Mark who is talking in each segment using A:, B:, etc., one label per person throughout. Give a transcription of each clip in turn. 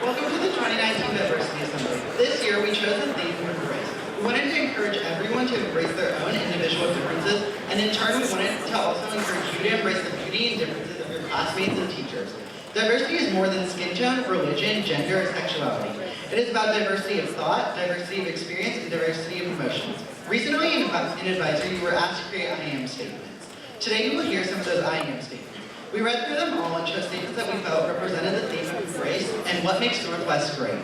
A: Welcome to the 2019 Diversity Assembly. This year we chose a theme for embrace. We wanted to encourage everyone to embrace their own individual differences, and in turn we wanted to also encourage you to embrace the beauty and differences of your classmates and teachers. Diversity is more than skin tone, religion, gender, or sexuality. It is about diversity of thought, diversity of experience, and diversity of emotions. Recently in advisory, you were asked to create I am statements. Today you will hear some of those I am statements. We read through them all and chose statements that we felt represented the theme of embrace and what makes Northwest great.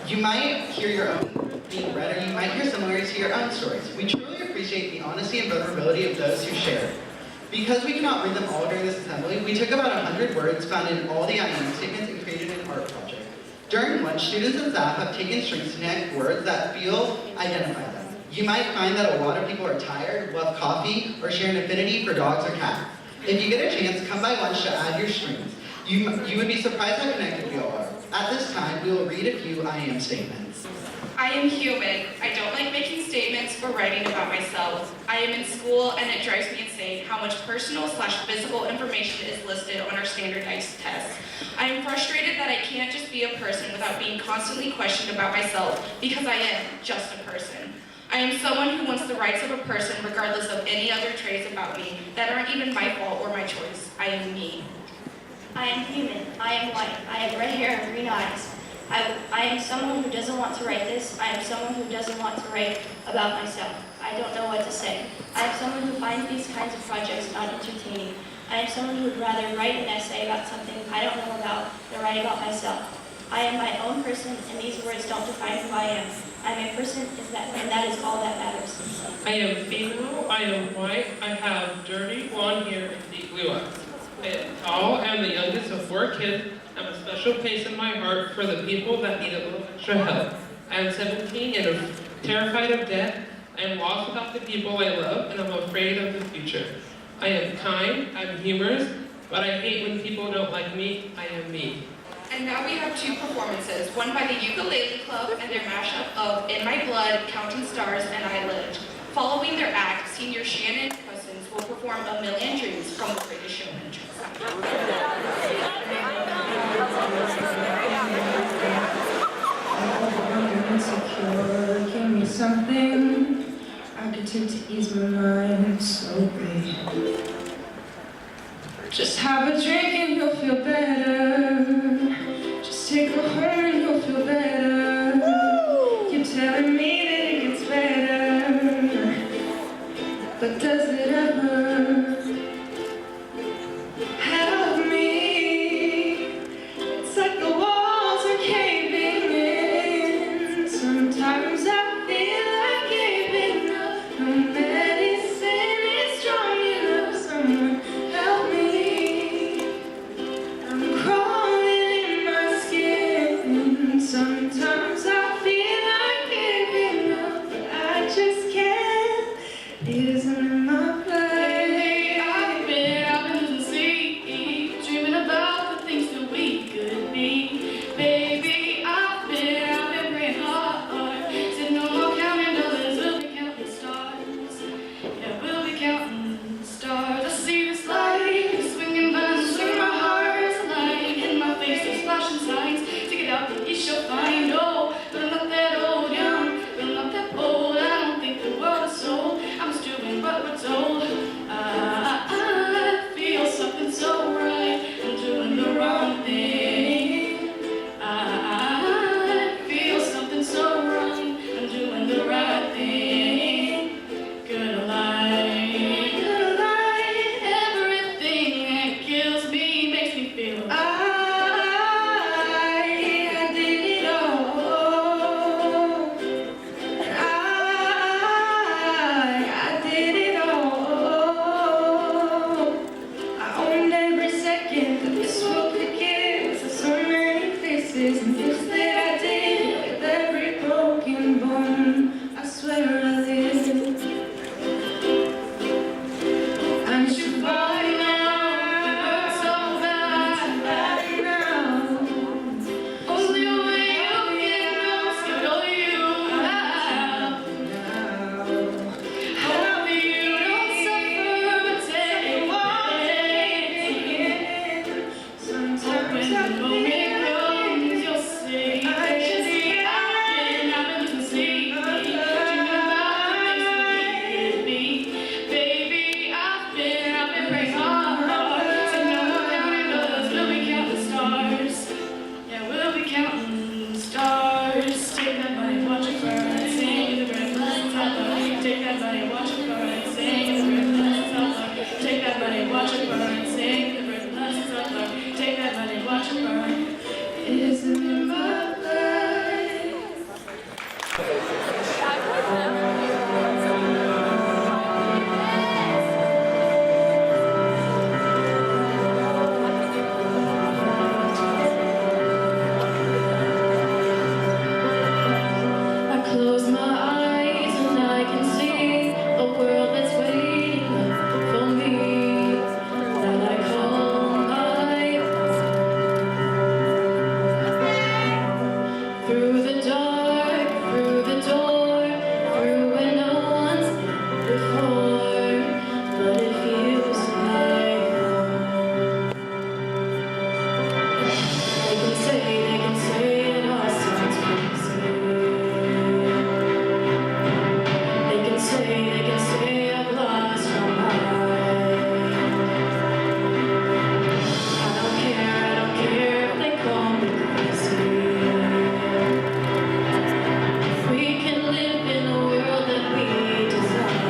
A: You might hear your own being read, or you might hear similarities to your own stories. We truly appreciate the honesty and vulnerability of those who share. Because we cannot read them all during this assembly, we took about 100 words found in all the I am statements and created an art project. During lunch, students and staff have taken strings to connect words that feel identify them. You might find that a lot of people are tired, love coffee, or share an affinity for dogs or cats. If you get a chance, come by lunch to add your strings. You would be surprised how connected we all are. At this time, we will read a few I am statements.
B: I am human. I don't like making statements or writing about myself. I am in school and it drives me insane how much personal/physical information is listed on our standardized tests. I am frustrated that I can't just be a person without being constantly questioned about myself because I am just a person. I am someone who wants the rights of a person regardless of any other traits about me that aren't even my fault or my choice. I am me.
C: I am human. I am white. I have red hair and green eyes. I am someone who doesn't want to write this. I am someone who doesn't want to write about myself. I don't know what to say. I am someone who finds these kinds of projects not entertaining. I am someone who would rather write an essay about something I don't know about than write about myself. I am my own person, and these words don't define who I am. I am a person, and that is all that matters.
D: I am female, I am white, I have dirty blonde hair and deep blue eyes. I am tall, I am the youngest of 4 kids. I have a special place in my heart for the people that need a little extra help. I am 17 and am terrified of death. I am lost without the people I love, and I'm afraid of the future. I am kind, I'm humorous, but I hate when people don't like me. I am me.
B: And now we have 2 performances, one by the Ukulele Club and their mashup of In My Blood, Counting Stars, and I Lived. Following their act, senior Shannon Cousins will perform A Million Dreams from The Greatest Showman.
E: Insecure, give me something I could take to ease my mind slowly. Just have a drink and you'll feel better. Just take her home and you'll feel better. You're telling me that it gets better, but does it ever? Help me. It's like the walls are caving in. Sometimes I feel like giving up. No medicine is strong enough. Someone help me. passion burn is in my life. I close my eyes and I can see a world that's waiting for me, that I call my own. Through the dark, through the door, through where no one's been before, but it feels like home. They can say it all sounds crazy. They can say I've lost my mind. I don't care if they call me crazy. We can live in a world that we design.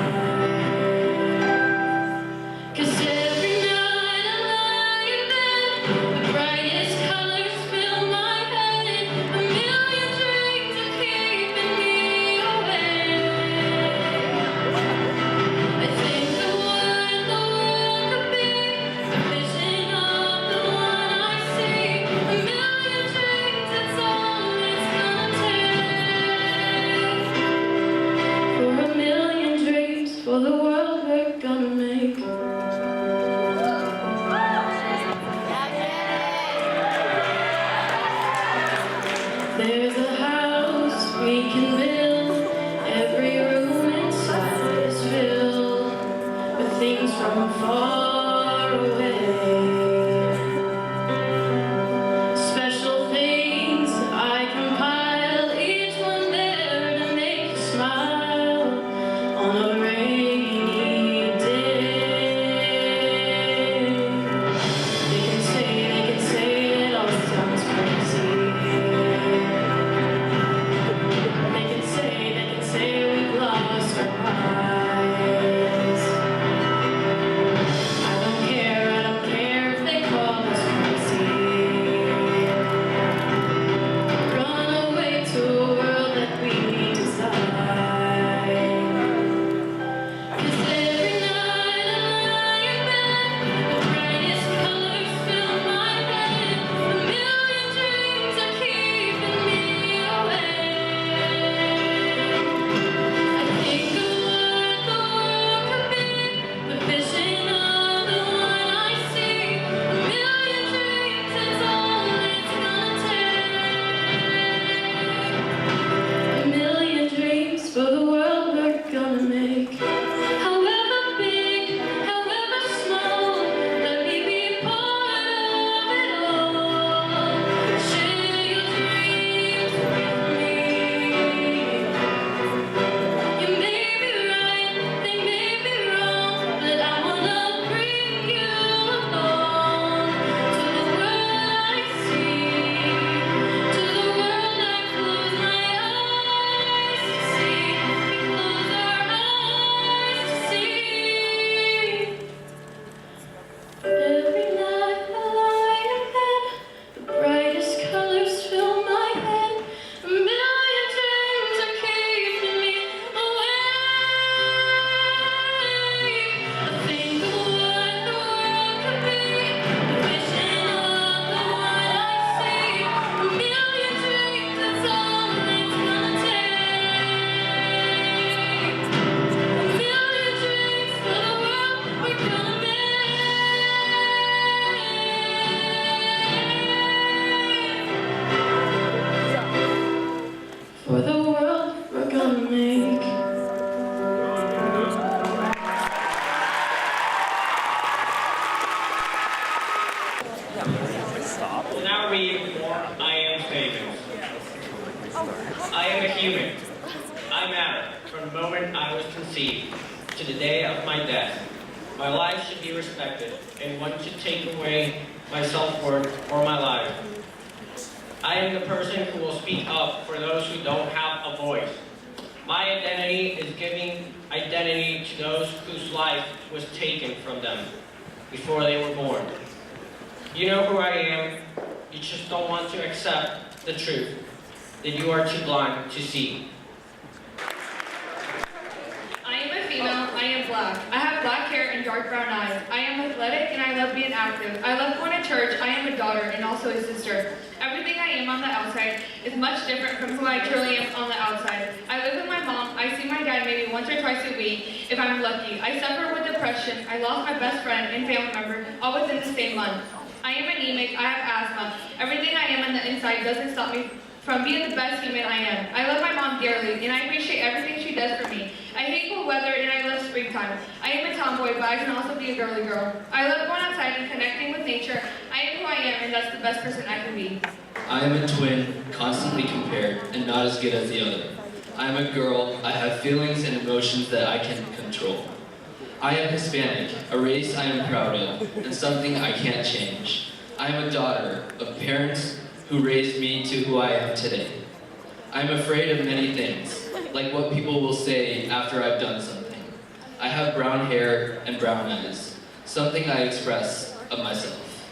E: 'Cause every night I lie in bed, the brightest colors fill my head. A million dreams are keeping me awake. I think the world could be a vision of the one I see. A million dreams, that's all it's gonna take. For a million dreams, for the world we're gonna make. There's a house we can build, every room inside is filled with things from far away. Special things I compile, each one there to make you smile on a rainy day. They can say it all sounds crazy. They can say we've lost our minds. I don't care if they call us crazy. Run away to a world that we design. 'Cause every night I lie in bed, the brightest colors fill my head. A million dreams are keeping me awake. I think the world could be the vision of the one I see. A million dreams, that's all it's gonna take. A million dreams for the world we're gonna make. However big, however small, let me be part of it all. Share your dreams with me. You may be right, they may be wrong, but I wanna bring you along to the world I see, to the world I close my eyes to see. We close our eyes to see. Every night I lie in bed, the brightest colors fill my head. A million dreams are keeping me awake. I think of what the world could be, the vision of the one I see. A million dreams, that's all it's gonna take. A million dreams for the world we're gonna make. For the world we're gonna make.
F: To now read I Am Statements. I am a human. I matter from the moment I was conceived to the day of my death. My life should be respected, and one should take away my self-worth or my life. I am the person who will speak up for those who don't have a voice. My identity is giving identity to those whose life was taken from them before they were born. You know who I am. you just don't want to accept the truth, that you are too blind to see.
G: I am a female, I am black. I have black hair and dark brown eyes. I am athletic and I love being active. I love going to church. I am a daughter and also a sister. Everything I am on the outside is much different from who I truly am on the outside. I live with my mom. I see my dad maybe once or twice a week if I'm lucky. I suffer with depression. I lost my best friend and family member all within the same month. I am anemic. I have asthma. Everything I am on the inside doesn't stop me from being the best human I am. I love my mom dearly, and I appreciate everything she does for me. I hate cold weather, and I love springtime. I am a tomboy, but I can also be a girly girl. I love going outside and connecting with nature. I am who I am, and that's the best person I can be.
H: I am a twin, constantly compared, and not as good as the other. I am a girl, I have feelings and emotions that I can control. I am Hispanic, a race I am proud of, and something I can't change. I am a daughter of parents who raised me to who I am today. I am afraid of many things, like what people will say after I've done something. I have brown hair and brown eyes, something I express of myself.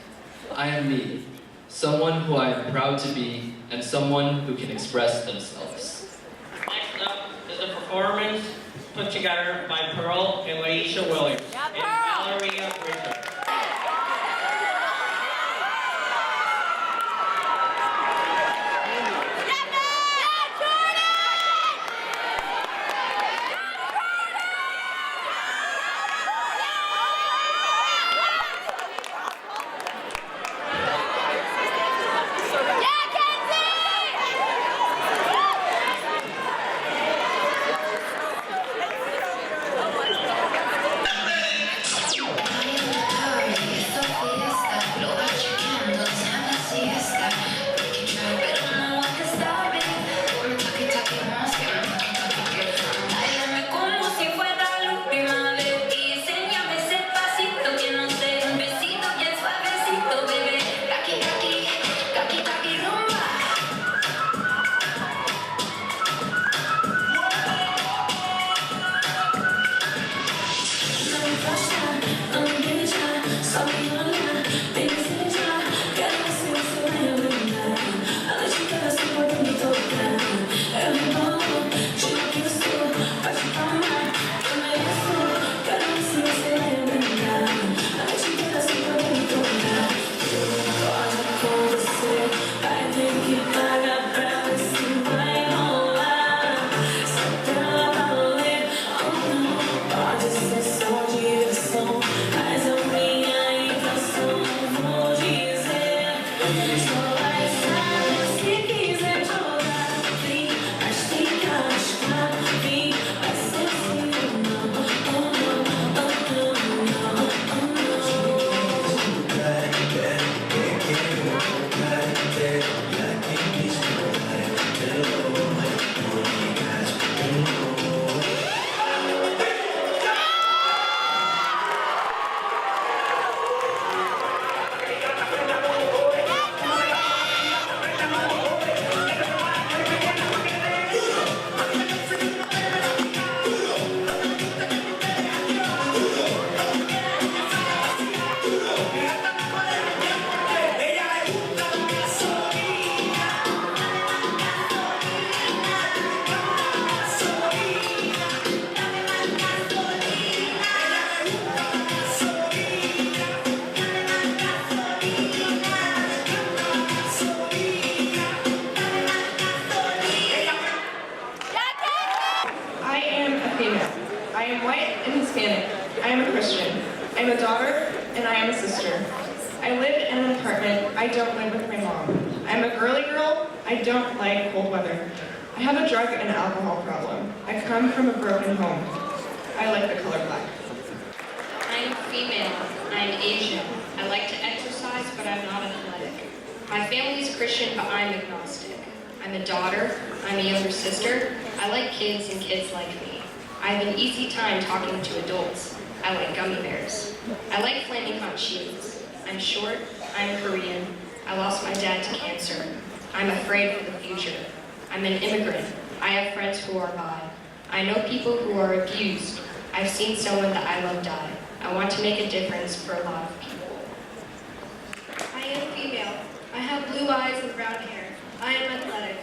H: I am me, someone who I am proud to be, and someone who can express themselves.
F: Next up is a performance put together by Pearl and Laisha Williams and Valeria Richard.
E: I am white and Hispanic. I am a Christian. I am a daughter and I am a sister. I live in an apartment. I don't live with my mom. I am a girly girl. I don't like cold weather. I have a drug and alcohol problem. I come from a broken home. I like the color black.
I: I'm female. I'm Asian. I like to exercise, but I'm not athletic. My family is Christian, but I'm agnostic. I'm a daughter. I'm a younger sister. I like kids and kids like me. I have an easy time talking to adults. I like gummy bears. I like flaming hot Cheetos. I'm short. I'm Korean. I lost my dad to cancer. I'm afraid for the future. I'm an immigrant. I have friends who are bi. I know people who are abused. I've seen someone that I love die. I want to make a difference for a lot of people.
C: I am female. I have blue
J: blue eyes and brown hair. I am athletic.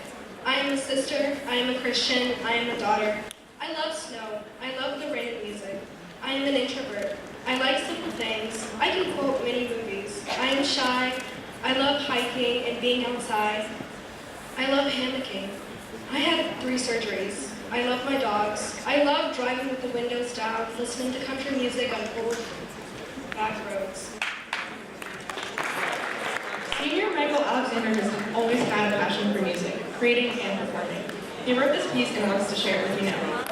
J: I am a sister. I am a Christian. I am a daughter. I love snow. I love the rain and music. I am an introvert. I like simple things. I can quote many movies. I am shy. I love hiking and being outside. I love hammocking. I had 3 surgeries. I love my dogs. I love driving with the windows down, listening to country music on old back roads.
E: Senior Michael Alexander has always had a passion for music, creating and performing. He wrote this piece and wants to share it with you now.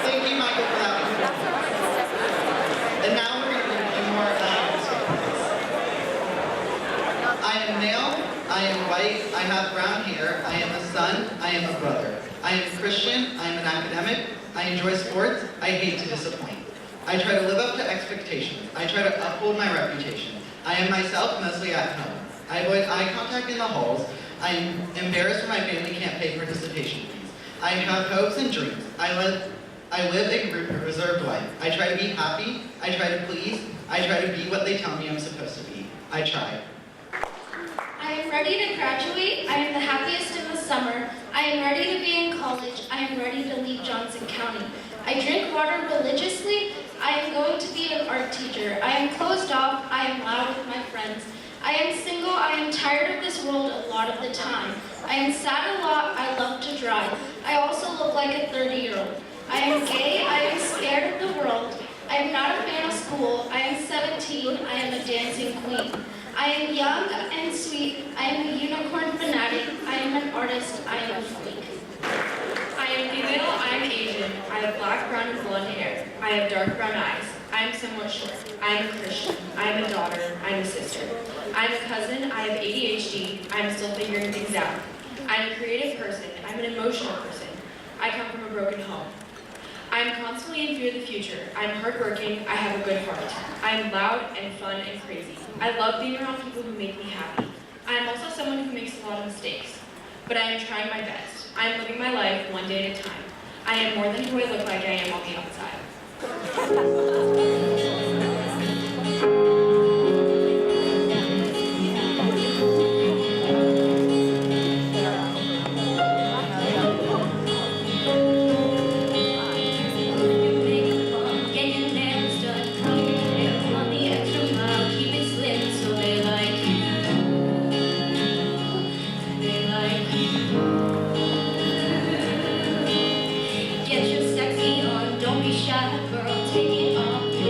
A: Thank you, Michael, for that performance. And now we're going to do a few more statements. I am male, I am white, I have brown hair, I am a son, I am a brother. I am Christian, I am an academic, I enjoy sports, I hate to disappoint. I try to live up to expectations. I try to uphold my reputation. I am myself, mostly at home. I avoid eye contact in the halls. I am embarrassed when my family can't pay participation fees. I have hopes and dreams. I live a reserved life. I try to be happy. I try to please. I try to be what they tell me I'm supposed to be. I try.
C: I am ready to graduate. I am the happiest in the summer. I am ready to be in college. I am ready to leave Johnson County. I drink water religiously. I am going to be an art teacher. I am closed off. I am loud with my friends. I am single. I am tired of this world a lot of the time. I am sad a lot. I love to drive. I also look like a 30-year-old. I am gay. I am scared of the world. I am not a fan of school. I am 17. I am a dancing queen. I am young and sweet. I am a unicorn fanatic. I am an artist. I am a freak.
G: I am female, I am Asian. I have black, brown, and blonde hair. I have dark brown eyes. I am somewhat short. I am a Christian. I am a daughter. I am a sister. I am a cousin. I have ADHD. I am still figuring things out. I am a creative person. I am an emotional person. I come from a broken home. I am constantly in fear of the future. I am hardworking. I have a good heart. I am loud and fun and crazy. I love being around people who make me happy. I am also someone who makes a lot of mistakes. But I am trying my best. I am living my life one day at a time. I am more than who I look like I am on the outside.
C: Get your sexy on, don't be shy, girl, take it off.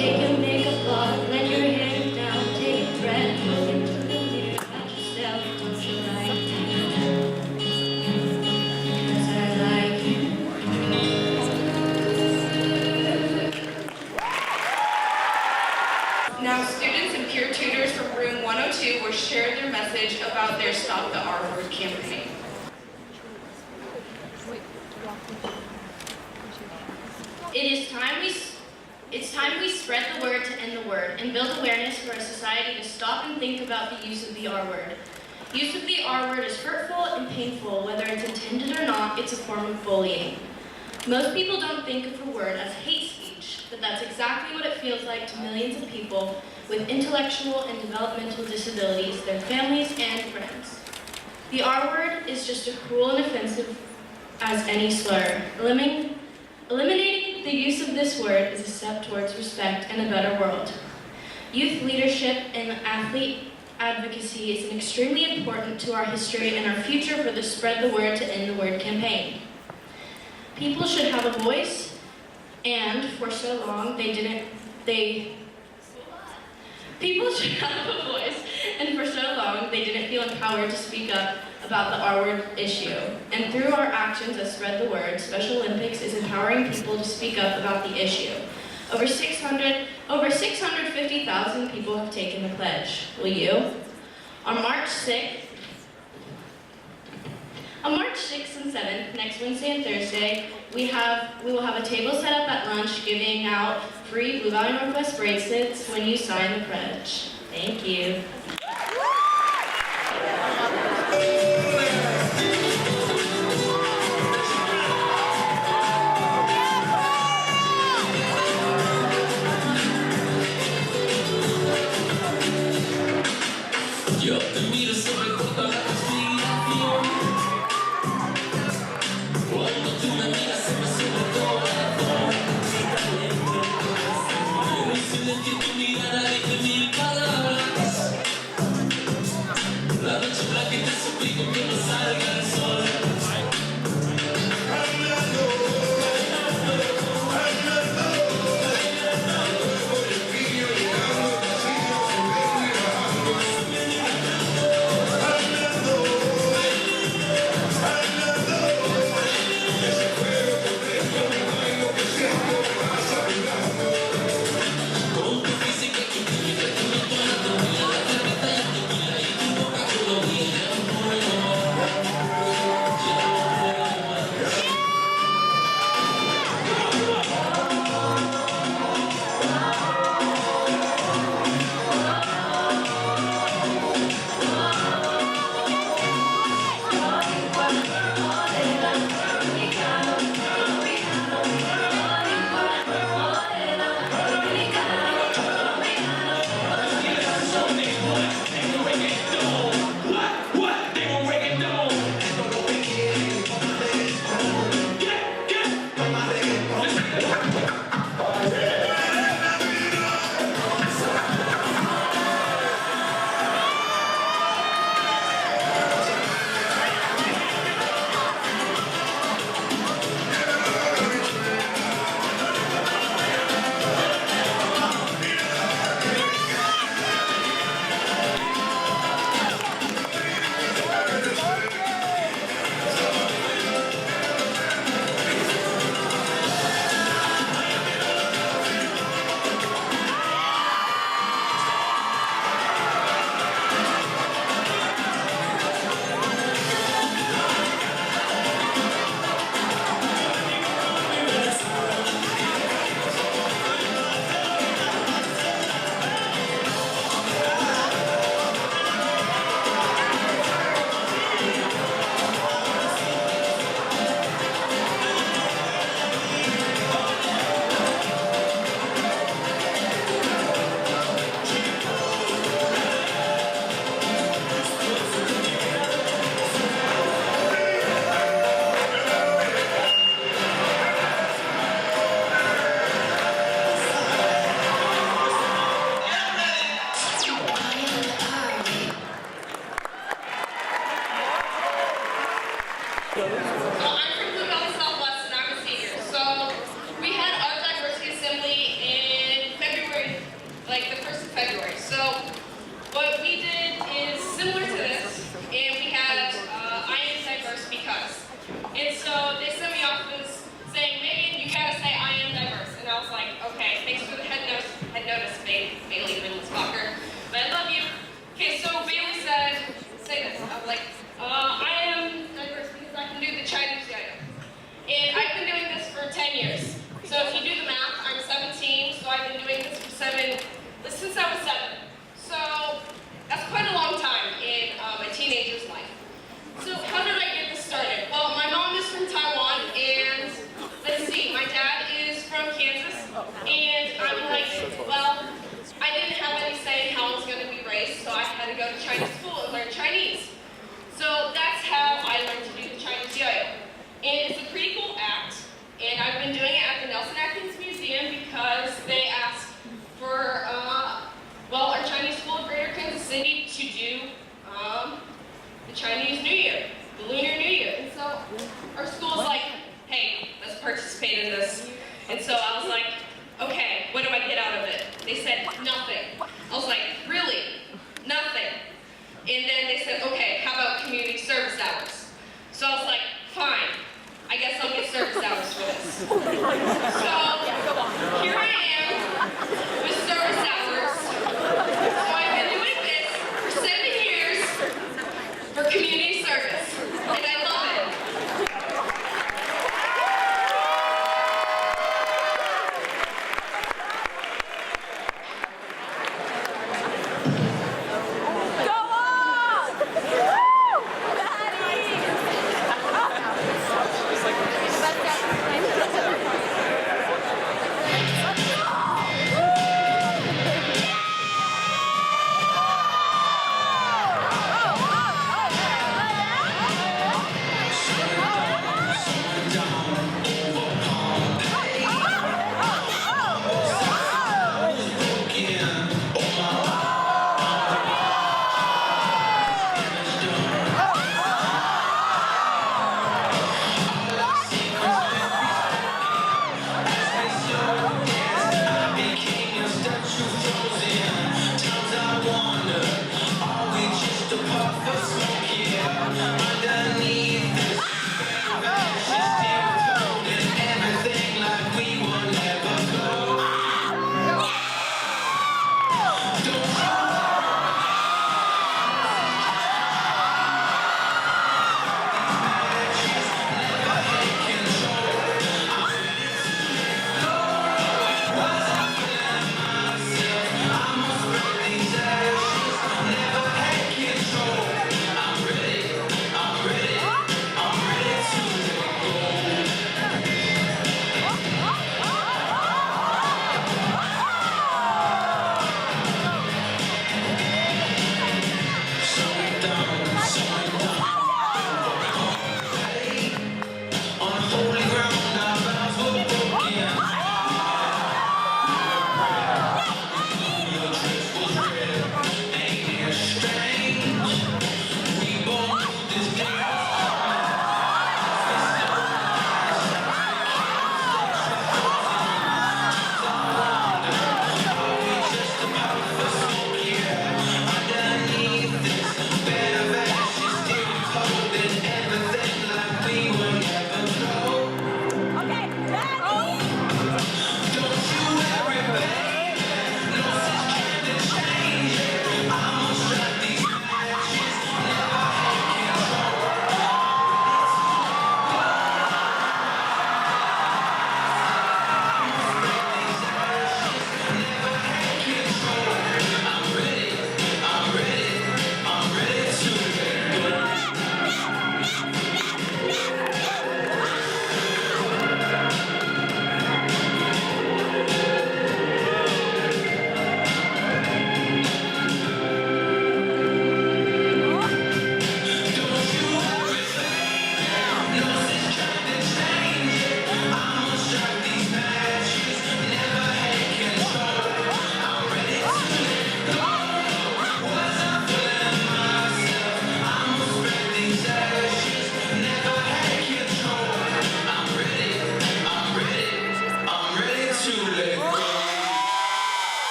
C: Take your makeup off, let your hair down, take a breath, look into the mirror at yourself. Don't you like me? 'Cause I like you.
B: Now, students and peer tutors from room 102 will share their message about their Stop the R Word campaign.
C: It's time we spread the word to end the word and build awareness for a society to stop and think about the use of the R word. Use of the R word is hurtful and painful, whether it's intended or not. It's a form of bullying. Most people don't think of the word as hate speech, but that's exactly what it feels like to millions of people with intellectual and developmental disabilities, their families, and friends. The R word is just as cruel and offensive as any slur. Eliminating the use of this word is a step towards respect and a better world. Youth leadership and athlete advocacy is extremely important to our history and our future for the Spread the Word to End the Word campaign. People should have a voice, and for so long People should have a voice, and for so long they didn't feel empowered to speak up about the R-word issue. And through our actions that Spread the Word, Special Olympics is empowering people to speak up about the issue. Over 650,000 people have taken the pledge. Will you? On March 6th and 7th, next Wednesday and Thursday, we will have a table set up at lunch giving out free Blue Valley Northwest bracelets when you sign the pledge. Thank you.
K: Yo te miro, se me corta la respiración. Cuando tú me miras, se me sube el corazón. Quiero silencio tu mirada, dice mil palabras. La noche blanca y te suplico que no salga el sol. Con tu física, tu química, tu mentalidad.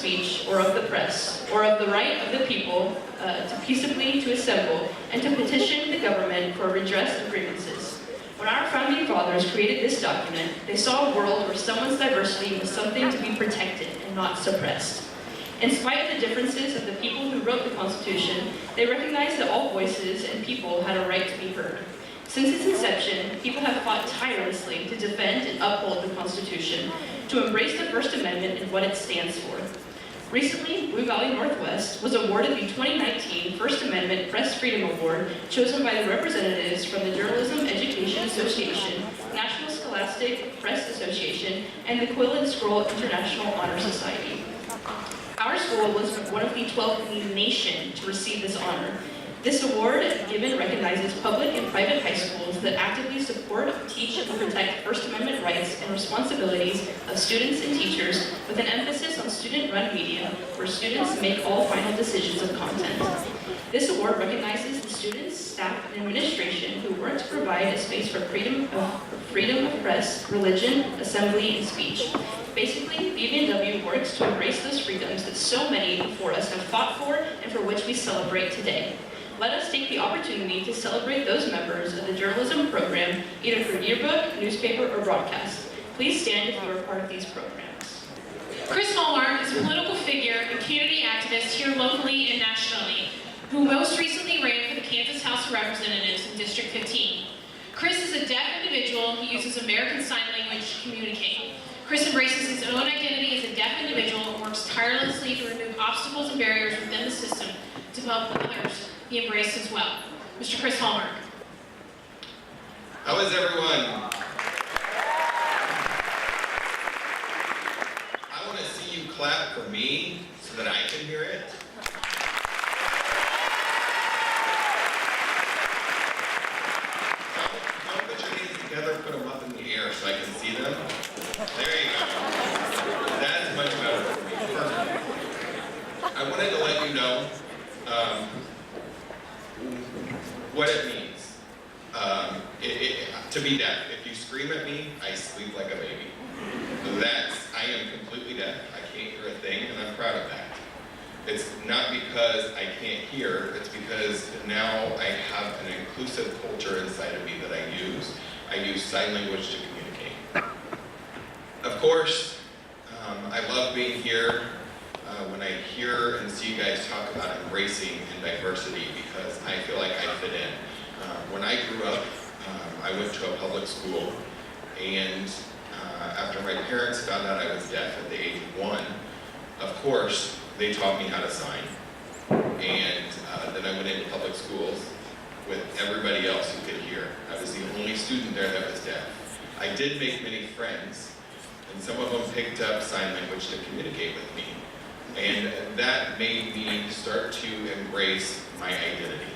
L: speech or of the press, or of the right of the people to peaceably to assemble and to petition the government for redress of grievances. When our founding fathers created this document, they saw a world where someone's diversity was something to be protected and not suppressed. In spite of the differences of the people who wrote the Constitution, they recognized that all voices and people had a right to be heard. Since its inception, people have fought tirelessly to defend and uphold the Constitution, to embrace the First Amendment and what it stands for. Recently, Blue Valley Northwest was awarded the 2019 First Amendment Press Freedom Award, chosen by the representatives from the Journalism Education Association, National Scholastic Press Association, and the Quill and Scroll International Honor Society. Our school was one of the 12 in the nation to receive this honor. This award given recognizes public and private high schools that actively support, teach, and protect First Amendment rights and responsibilities of students and teachers with an emphasis on student-run media where students make all final decisions of content. This award recognizes the students, staff, and administration who work to provide a space for freedom of press, religion, assembly, and speech. Basically, BVNW works to embrace those freedoms that so many before us have fought for and for which we celebrate today. Let us take the opportunity to celebrate those members of the journalism program, either through yearbook, newspaper, or broadcast. Please stand if you are part of these programs.
M: Chris Hallmark is a political figure and community activist here locally and nationally, who most recently ran for the Kansas House of Representatives in District 15. Chris is a deaf individual who uses American Sign Language to communicate. Chris embraces his own identity as a deaf individual and works tirelessly to remove obstacles and barriers within the system to help others be embraced as well. Mr. Chris Hallmark.
N: How is everyone? I want to see you clap for me so that I can hear it. Now put your hands together, put them up in the air so I can see them. There you go. That's much better for me. Perfect. I wanted to let you know what it means to be deaf. If you scream at me, I sleep like a baby. I am completely deaf. I can't hear a thing, and I'm proud of that. It's not because I can't hear, it's because now I have an inclusive culture inside of me that I use. I use sign language to communicate. Of course, I love being here when I hear and see you guys talk about embracing and diversity, because I feel like I fit in. When I grew up, I went to a public school, and after my parents found out I was deaf at the age of 1, of course, they taught me how to sign. And then I went into public schools with everybody else who could hear. I was the only student there that was deaf. I did make many friends, and some of them picked up sign language to communicate with me. And that made me start to embrace my identity.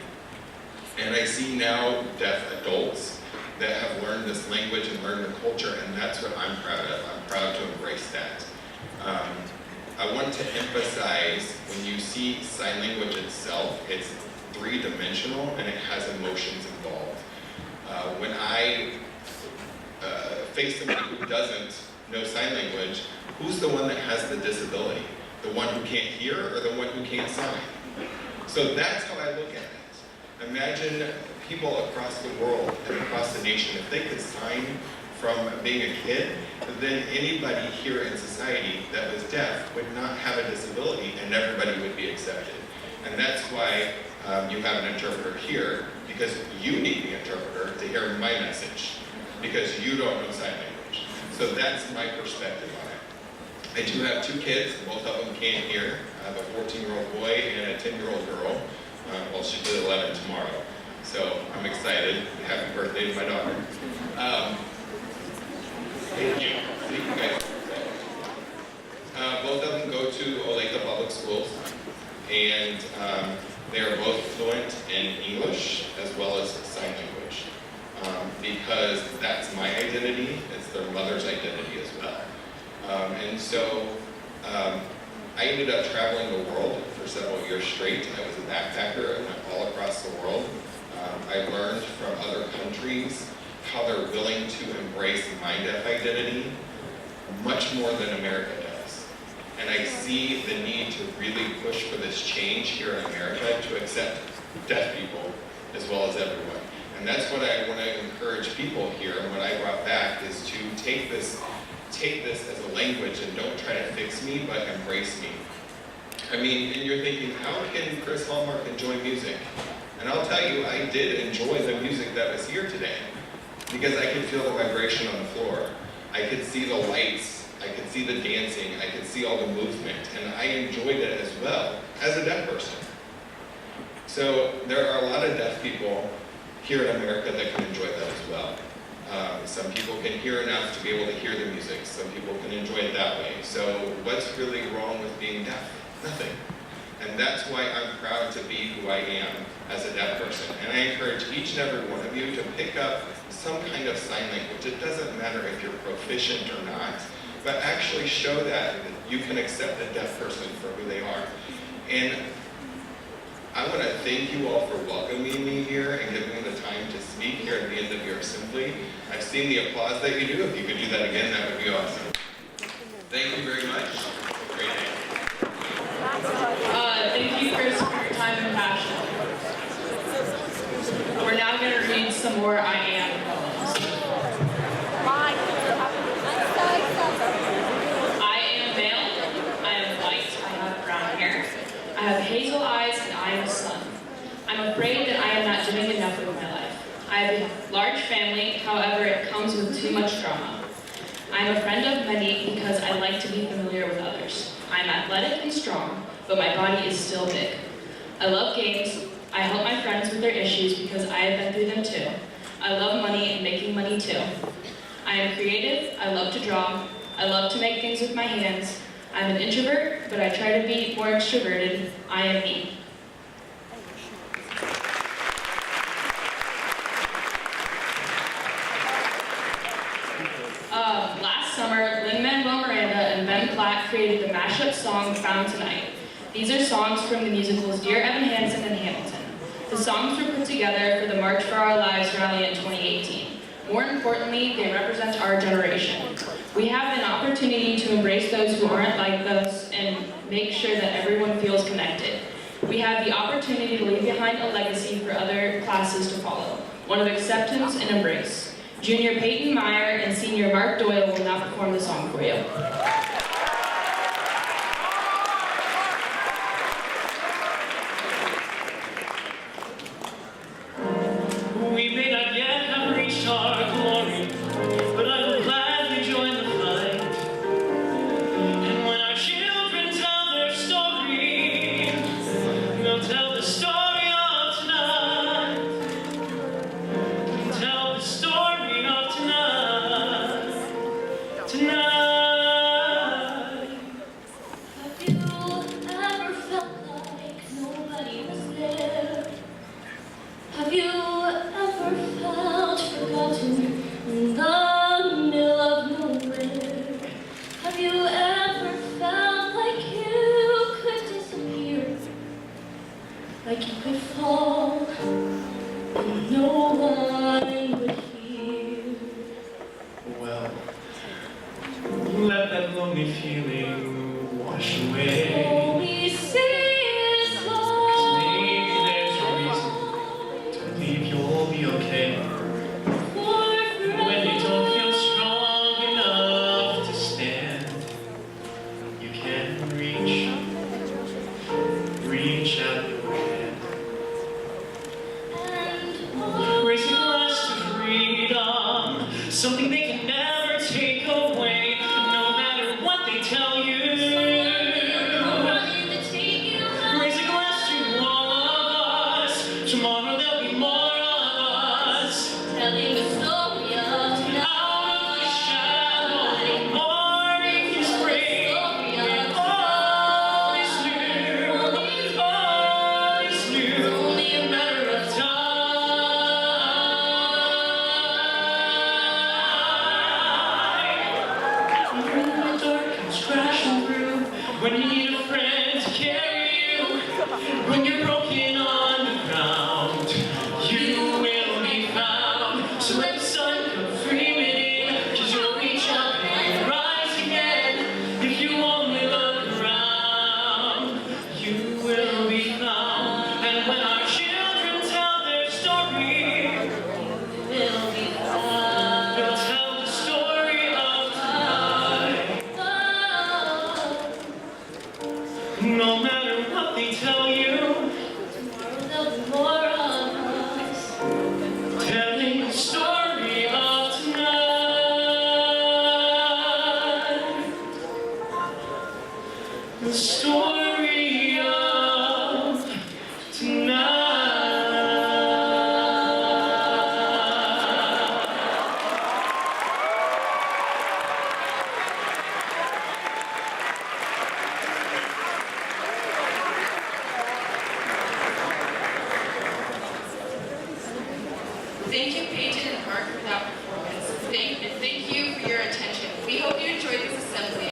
N: And I see now deaf adults that have learned this language and learned the culture, and that's what I'm proud of. I'm proud to embrace that. I want to emphasize, when you see sign language itself, it's three-dimensional and it has emotions involved. When I face somebody who doesn't know sign language, who's the one that has the disability? The one who can't hear or the one who can't sign? So that's how I look at it. Imagine people across the world and across the nation, if they could sign from being a kid, then anybody here in society that was deaf would not have a disability and everybody would be accepted. And that's why you have an interpreter here, because you need the interpreter to hear my message, because you don't know sign language. So that's my perspective on it. I do have 2 kids, both of them can't hear. I have a 14-year-old boy and a 10-year-old girl. Well, she'll be 11 tomorrow. So I'm excited. Happy birthday to my daughter. Thank you. Thank you guys. Both of them go to Olathe Public Schools, and they are both fluent in English as well as sign language, because that's my identity. It's their mother's identity as well. And so I ended up traveling the world for several years straight. I was a backpacker and went all across the world. I learned from other countries how they're willing to embrace my deaf identity much more than America does. And I see the need to really push for this change here in America to accept deaf people as well as everyone. And that's what I want to encourage people here, and what I brought back is to take this as a language and don't try to fix me, but embrace me. I mean, and you're thinking, how can Chris Hallmark enjoy music? And I'll tell you, I did enjoy the music that was here today, because I could feel the vibration on the floor. I could see the lights, I could see the dancing, I could see all the movement, and I enjoyed it as well, as a deaf person. So there are a lot of deaf people here in America that can enjoy that as well. Some people can hear enough to be able to hear the music. Some people can enjoy it that way. So what's really wrong with being deaf? Nothing. And that's why I'm proud to be who I am as a deaf person. And I encourage each and every one of you to pick up some kind of sign language. It doesn't matter if you're proficient or not, but actually show that you can accept a deaf person for who they are. And I want to thank you all for welcoming me here and giving me the time to speak here at the end of your assembly. I've seen the applause that you do. If you could do that again, that would be awesome. Thank you very much. Have a great day.
L: Thank you, Chris, for your time and passion. We're now going to read some more I Am poems. I am male, I am white, I have brown hair, I have hazel eyes, and I am a son. I'm afraid that I am not doing enough with my life. I have a large family, however, it comes with too much drama. I am a friend of many because I like to be familiar with others. I'm athletic and strong, but my body is still big. I love games. I help my friends with their issues because I have been through them too. I love money and making money too. I am creative. I love to draw. I love to make things with my hands. I'm an introvert, but I try to be more extroverted. I am me. Last summer, Lin-Manuel Miranda and Ben Platt created the mashup song Found Tonight. These are songs from the musicals Dear Evan Hansen and Hamilton. The songs were put together for the March for Our Lives rally in 2018. More importantly, they represent our generation. We have an opportunity to embrace those who aren't like us and make sure that everyone feels connected. We have the opportunity to leave behind a legacy for other classes to follow, one of acceptance and embrace. Junior Peyton Meyer and Senior Mark Doyle will now perform the song for you.
K: We may not yet have reached our glory, but I will gladly join the fight. And when our children tell their story, they'll tell the story of tonight. Tell the story of tonight. Tonight.
C: Have you ever felt like nobody was there? Have you ever felt forgotten in the middle of nowhere? Have you ever felt like you could disappear? Like you could fall and no one would hear?
K: Well, let that lonely feeling wash away.
C: All we see is
K: Maybe there's a reason to believe you'll be okay. When you don't feel strong enough to stand, you can reach out your hand. Racing the story of tonight.
B: Thank you, Peyton and Mark, for that performance. Thank you for your attention. We hope you enjoyed this assembly.